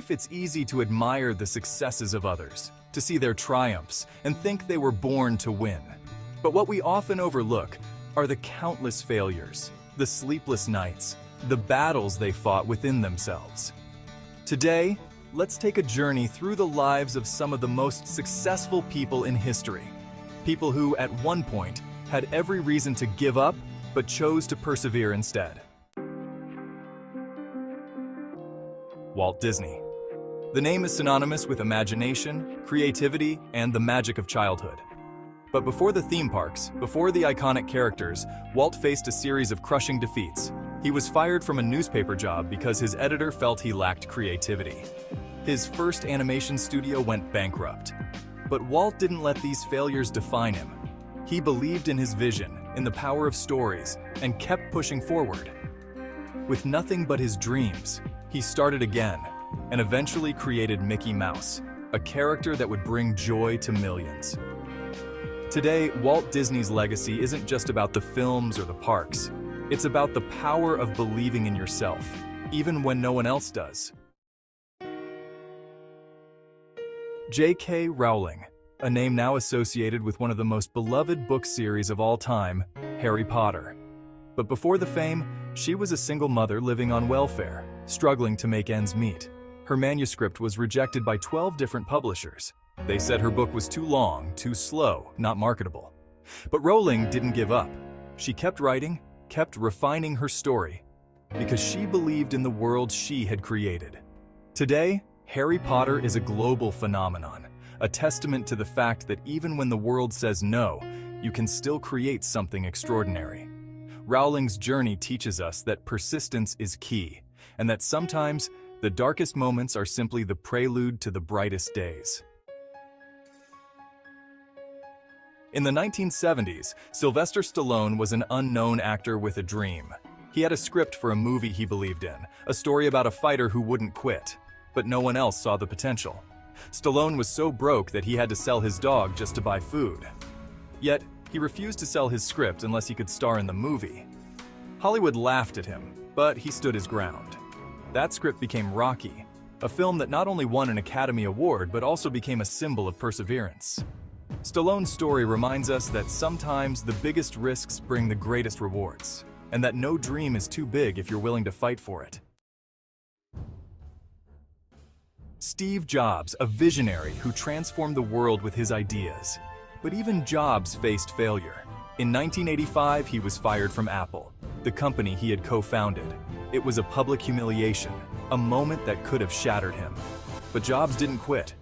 It's easy to admire the successes of others, to see their triumphs, and think they were born to win. But what we often overlook are the countless failures, the sleepless nights, the battles they fought within themselves. Today, let's take a journey through the lives of some of the most successful people in history. People who, at one point, had every reason to give up, but chose to persevere instead. Walt Disney. The name is synonymous with imagination, creativity, and the magic of childhood. But before the theme parks, before the iconic characters, Walt faced a series of crushing defeats. He was fired from a newspaper job because his editor felt he lacked creativity. His first animation studio went bankrupt. But Walt didn't let these failures define him. He believed in his vision, in the power of stories, and kept pushing forward. With nothing but his dreams, he started again, and eventually created Mickey Mouse, a character that would bring joy to millions. Today, Walt Disney's legacy isn't just about the films or the parks. It's about the power of believing in yourself, even when no one else does. J.K. Rowling, a name now associated with one of the most beloved book series of all time, Harry Potter. But before the fame, she was a single mother living on welfare, struggling to make ends meet. Her manuscript was rejected by 12 different publishers. They said her book was too long, too slow, not marketable. But Rowling didn't give up. She kept writing, kept refining her story, because she believed in the world she had created. Today, Harry Potter is a global phenomenon, a testament to the fact that even when the world says no, you can still create something extraordinary. Rowling's journey teaches us that persistence is key, and that sometimes the darkest moments are simply the prelude to the brightest days. In the 1970s, Sylvester Stallone was an unknown actor with a dream. He had a script for a movie he believed in, a story about a fighter who wouldn't quit. But no one else saw the potential. Stallone was so broke that he had to sell his dog just to buy food. Yet, he refused to sell his script unless he could star in the movie. Hollywood laughed at him, but he stood his ground. That script became Rocky, a film that not only won an Academy Award but also became a symbol of perseverance. Stallone's story reminds us that sometimes the biggest risks bring the greatest rewards, and that no dream is too big if you're willing to fight for it. Steve Jobs, a visionary who transformed the world with his ideas. But even Jobs faced failure. In 1985, he was fired from Apple, the company he had co-founded. It was a public humiliation, a moment that could have shattered him. But Jobs didn't quit.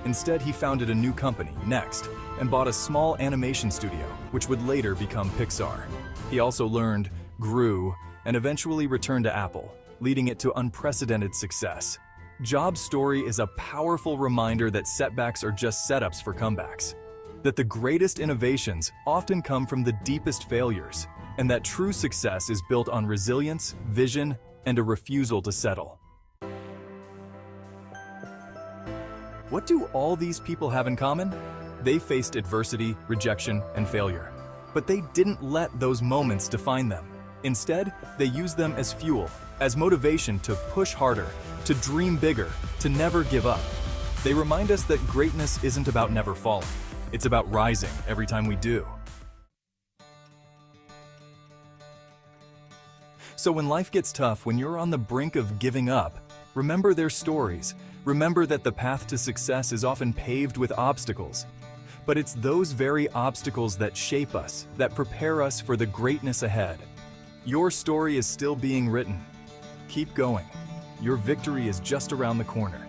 Instead, he founded a new company, Next, and bought a small animation studio, which would later become Pixar. He also learned, grew, and eventually returned to Apple, leading it to unprecedented success. Jobs' story is a powerful reminder that setbacks are just setups for comebacks, that the greatest innovations often come from the deepest failures, and that true success is built on resilience, vision, and a refusal to settle. What do all these people have in common? They faced adversity, rejection, and failure. But they didn't let those moments define them. Instead, they used them as fuel, as motivation to push harder, to dream bigger, to never give up. They remind us that greatness isn't about never falling. It's about rising every time we do. So when life gets tough, when you're on the brink of giving up, remember their stories. Remember that the path to success is often paved with obstacles. But it's those very obstacles that shape us, that prepare us for the greatness ahead. Your story is still being written. Keep going. Your victory is just around the corner.